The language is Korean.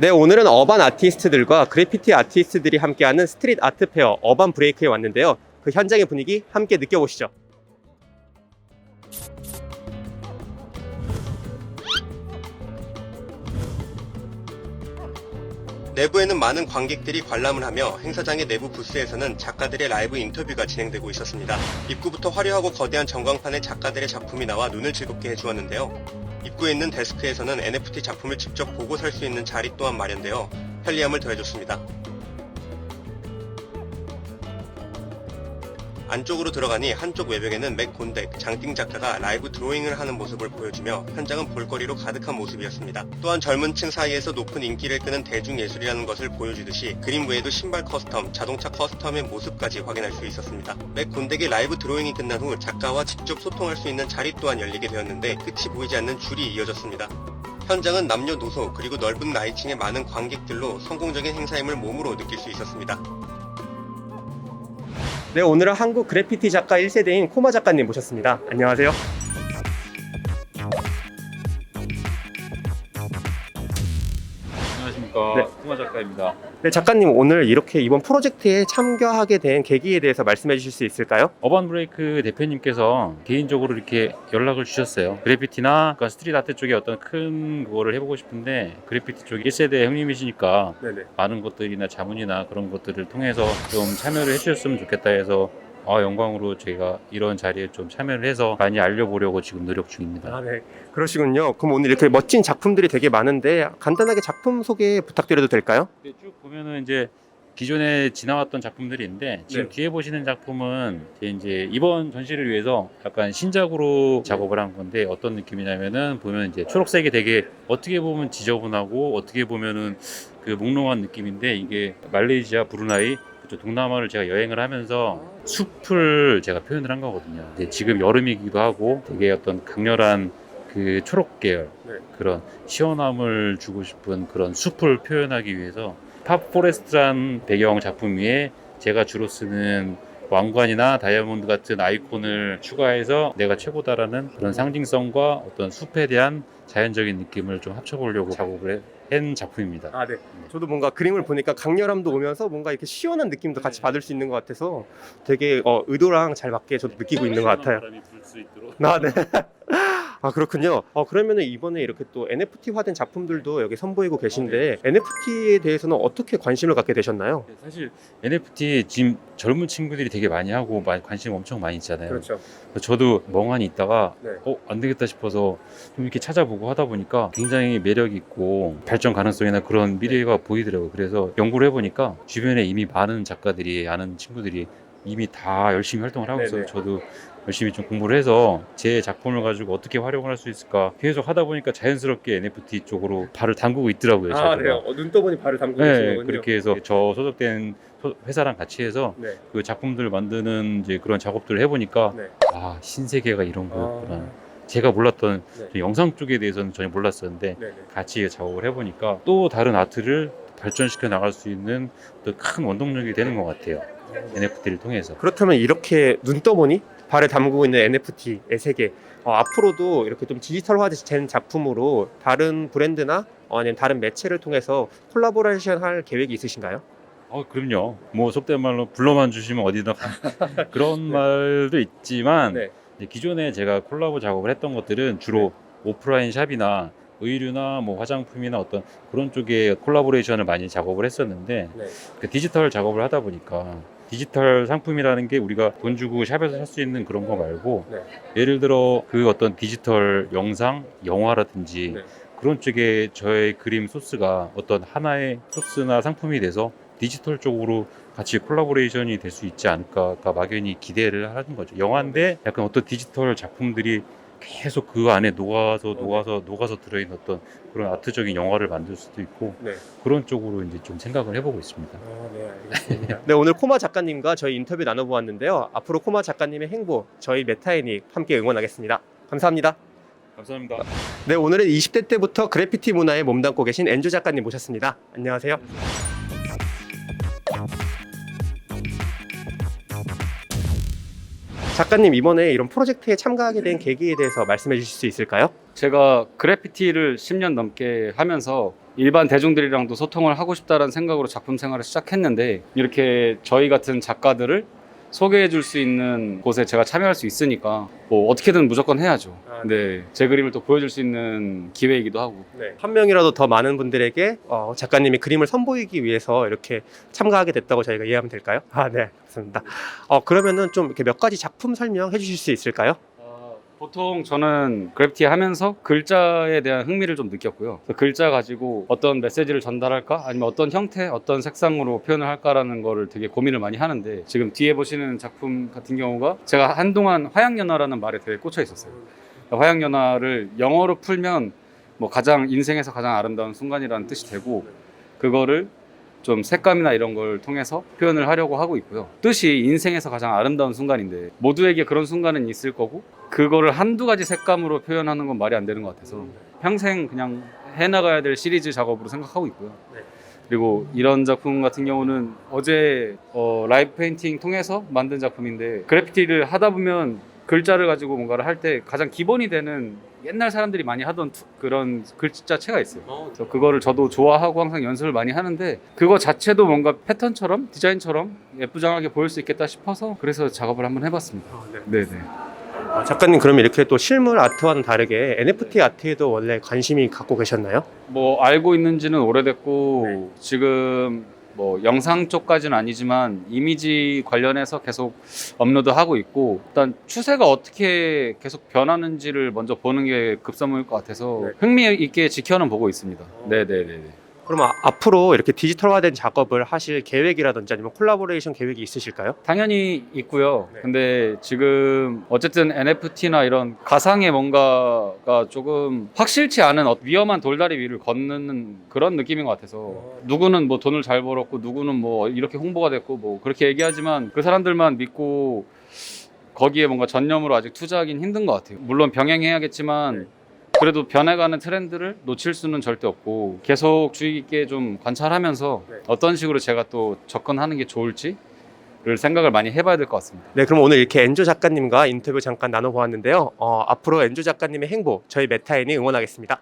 네, 오늘은 어반 아티스트들과 그래피티 아티스트들이 함께하는 스트릿 아트 페어 어반 브레이크에 왔는데요. 그 현장의 분위기 함께 느껴보시죠. 내부에는 많은 관객들이 관람을 하며 행사장의 내부 부스에서는 작가들의 라이브 인터뷰가 진행되고 있었습니다. 입구부터 화려하고 거대한 전광판에 작가들의 작품이 나와 눈을 즐겁게 해주었는데요. 입구에 있는 데스크에서는 NFT 작품을 직접 보고 살 수 있는 자리 또한 마련되어 편리함을 더해줬습니다. 안쪽으로 들어가니 한쪽 외벽에는 맥 곤덱, 장띵 작가가 라이브 드로잉을 하는 모습을 보여주며 현장은 볼거리로 가득한 모습이었습니다. 또한 젊은 층 사이에서 높은 인기를 끄는 대중예술이라는 것을 보여주듯이 그림 외에도 신발 커스텀, 자동차 커스텀의 모습까지 확인할 수 있었습니다. 맥 곤덱의 라이브 드로잉이 끝난 후 작가와 직접 소통할 수 있는 자리 또한 열리게 되었는데 끝이 보이지 않는 줄이 이어졌습니다. 현장은 남녀노소 그리고 넓은 나이층의 많은 관객들로 성공적인 행사임을 몸으로 느낄 수 있었습니다. 네, 오늘은 한국 그래피티 작가 1세대인 코마 작가님 모셨습니다. 안녕하세요. 안녕하십니까. 네. 코마 작가입니다. 네, 작가님 오늘 이렇게 이번 프로젝트에 참가하게 된 계기에 대해서 말씀해 주실 수 있을까요? 어반 브레이크 대표님께서 개인적으로 이렇게 연락을 주셨어요. 그래피티나 그러니까 스트릿 아트 쪽에 어떤 큰 그거를 해보고 싶은데 그래피티 쪽 1세대 형님이시니까 네네. 많은 것들이나 자문이나 그런 것들을 통해서 좀 참여를 해주셨으면 좋겠다 해서 영광으로 제가 이런 자리에 좀 참여를 해서 많이 알려보려고 지금 노력 중입니다. 아, 네. 그러시군요. 그럼 오늘 이렇게 멋진 작품들이 되게 많은데 간단하게 작품 소개 부탁드려도 될까요? 네, 쭉 보면은 이제 기존에 지나왔던 작품들이 있는데 지금 네. 뒤에 보시는 작품은 이제 이번 전시를 위해서 약간 신작으로 작업을 한 건데 어떤 느낌이냐면은 보면 이제 초록색이 되게 어떻게 보면 지저분하고 어떻게 보면은 그 몽롱한 느낌인데 이게 말레이시아, 브루나이 동남아를 제가 여행을 하면서 숲을 제가 표현을 한 거거든요. 이제 지금 여름이기도 하고 되게 어떤 강렬한 그 초록 계열 네. 그런 시원함을 주고 싶은 그런 숲을 표현하기 위해서 팝포레스트란 배경 작품 위에 제가 주로 쓰는 왕관이나 다이아몬드 같은 아이콘을 추가해서 내가 최고다라는 그런 상징성과 어떤 숲에 대한 자연적인 느낌을 좀 합쳐보려고 작업을 한 작품입니다. 아, 네. 저도 뭔가 그림을 보니까 강렬함도 오면서 뭔가 이렇게 시원한 느낌도 같이 받을 수 있는 것 같아서 되게 의도랑 잘 맞게 저도 느끼고 있는 것 같아요. 바람이 불 수 있도록. 아, 네. 아, 그렇군요. 그러면은 이번에 이렇게 또 NFT화된 작품들도 여기 선보이고 계신데 NFT에 대해서는 어떻게 관심을 갖게 되셨나요? 사실 NFT 지금 젊은 친구들이 되게 많이 하고 관심 엄청 많이 있잖아요. 그렇죠. 그래서 저도 멍하니 있다가 네. 안 되겠다 싶어서 좀 이렇게 찾아보고 하다 보니까 굉장히 매력 있고 발전 가능성이나 그런 미래가 보이더라고요. 그래서 연구를 해보니까 주변에 이미 많은 작가들이 아는 친구들이 이미 다 열심히 활동을 하고 있어요. 네네. 저도 열심히 좀 공부를 해서 제 작품을 가지고 어떻게 활용을 할 수 있을까 계속 하다 보니까 자연스럽게 NFT 쪽으로 발을 담그고 있더라고요. 아, 제가. 네. 눈 떠보니 발을 담그고 계신 네, 거군요. 그렇게 해서 저 소속된 회사랑 같이 해서 네. 그 작품들을 만드는 이제 그런 작업들을 해보니까 네. 신세계가 이런 거였구나. 아, 제가 몰랐던 네. 영상 쪽에 대해서는 전혀 몰랐었는데 네. 같이 작업을 해보니까 또 다른 아트를 발전시켜 나갈 수 있는 또 큰 원동력이 되는 것 같아요. NFT를 통해서. 그렇다면 이렇게 눈 떠보니 발을 담그고 있는 NFT의 세계 앞으로도 이렇게 좀 디지털화된 작품으로 다른 브랜드나 아니면 다른 매체를 통해서 콜라보레이션 할 계획이 있으신가요? 그럼요. 뭐 속된 말로 불러만 주시면 어디나 그런 말도 있지만 네. 이제 기존에 제가 콜라보 작업을 했던 것들은 주로 오프라인 샵이나 의류나 뭐 화장품이나 어떤 그런 쪽에 콜라보레이션을 많이 작업을 했었는데 네. 그 디지털 작업을 하다 보니까 디지털 상품이라는 게 우리가 돈 주고 샵에서 살 수 있는 그런 거 말고 네. 예를 들어 그 어떤 디지털 영상, 영화라든지 네. 그런 쪽에 저의 그림 소스가 어떤 하나의 소스나 상품이 돼서 디지털 쪽으로 같이 콜라보레이션이 될 수 있지 않을까가 막연히 기대를 하는 거죠. 영화인데 약간 어떤 디지털 작품들이 계속 그 안에 녹아서 들어있는 어떤 그런 아트적인 영화를 만들 수도 있고 네. 그런 쪽으로 이제 좀 생각을 해보고 있습니다. 네, 알겠습니다. 네, 오늘 코마 작가님과 저희 인터뷰 나눠보았는데요. 앞으로 코마 작가님의 행보, 저희 메타애닉 함께 응원하겠습니다. 감사합니다. 감사합니다. 네, 오늘은 20대 때부터 그래피티 문화에 몸담고 계신 엔조 작가님 모셨습니다. 안녕하세요. 작가님, 이번에 이런 프로젝트에 참가하게 된 계기에 대해서 말씀해 주실 수 있을까요? 제가 그래피티를 10년 넘게 하면서 일반 대중들이랑도 소통을 하고 싶다는 생각으로 작품 생활을 시작했는데 이렇게 저희 같은 작가들을 소개해 줄 수 있는 곳에 제가 참여할 수 있으니까 뭐 어떻게든 무조건 해야죠. 네, 제 그림을 또 보여줄 수 있는 기회이기도 하고. 네, 한 명이라도 더 많은 분들에게 작가님이 그림을 선보이기 위해서 이렇게 참가하게 됐다고 저희가 이해하면 될까요? 아, 네, 좋습니다. 그러면은 좀 이렇게 몇 가지 작품 설명해 주실 수 있을까요? 보통 저는 그래피티 하면서 글자에 대한 흥미를 좀 느꼈고요. 그래서 글자 가지고 어떤 메시지를 전달할까? 아니면 어떤 형태, 어떤 색상으로 표현을 할까라는 거를 되게 고민을 많이 하는데 지금 뒤에 보시는 작품 같은 경우가 제가 한동안 화양연화라는 말에 되게 꽂혀 있었어요. 화양연화를 영어로 풀면 뭐 인생에서 가장 아름다운 순간이라는 뜻이 되고 그거를 좀 색감이나 이런 걸 통해서 표현을 하려고 하고 있고요. 뜻이 인생에서 가장 아름다운 순간인데 모두에게 그런 순간은 있을 거고 그거를 한두 가지 색감으로 표현하는 건 말이 안 되는 것 같아서 평생 그냥 해나가야 될 시리즈 작업으로 생각하고 있고요. 그리고 이런 작품 같은 경우는 어제 라이브 페인팅 통해서 만든 작품인데 그래피티를 하다 보면 글자를 가지고 뭔가를 할 때 가장 기본이 되는 옛날 사람들이 많이 하던 그런 글자체가 있어요. 그래서 그거를 저도 좋아하고 항상 연습을 많이 하는데 그거 자체도 뭔가 패턴처럼 디자인처럼 예쁘장하게 보일 수 있겠다 싶어서 그래서 작업을 한번 해봤습니다. 네네. 작가님 그러면 이렇게 또 실물 아트와는 다르게 NFT 아트에도 원래 관심이 갖고 계셨나요? 뭐 알고 있는지는 오래됐고 지금 뭐 영상 쪽까지는 아니지만 이미지 관련해서 계속 업로드하고 있고 일단 추세가 어떻게 계속 변하는지를 먼저 보는 게 급선무일 것 같아서 흥미 있게 지켜는 보고 있습니다. 네네네. 그럼 앞으로 이렇게 디지털화된 작업을 하실 계획이라든지 아니면 콜라보레이션 계획이 있으실까요? 당연히 있고요. 근데 지금 어쨌든 NFT나 이런 가상의 뭔가가 조금 확실치 않은 위험한 돌다리 위를 걷는 그런 느낌인 것 같아서 누구는 뭐 돈을 잘 벌었고 누구는 뭐 이렇게 홍보가 됐고 뭐 그렇게 얘기하지만 그 사람들만 믿고 거기에 뭔가 전념으로 아직 투자하긴 힘든 것 같아요. 물론 병행해야겠지만 그래도 변해가는 트렌드를 놓칠 수는 절대 없고 계속 주의 깊게 좀 관찰하면서 어떤 식으로 제가 또 접근하는 게 좋을지를 생각을 많이 해봐야 될 것 같습니다. 네, 그럼 오늘 이렇게 엔조 작가님과 인터뷰 잠깐 나눠보았는데요. 앞으로 엔조 작가님의 행보 저희 메타인이 응원하겠습니다.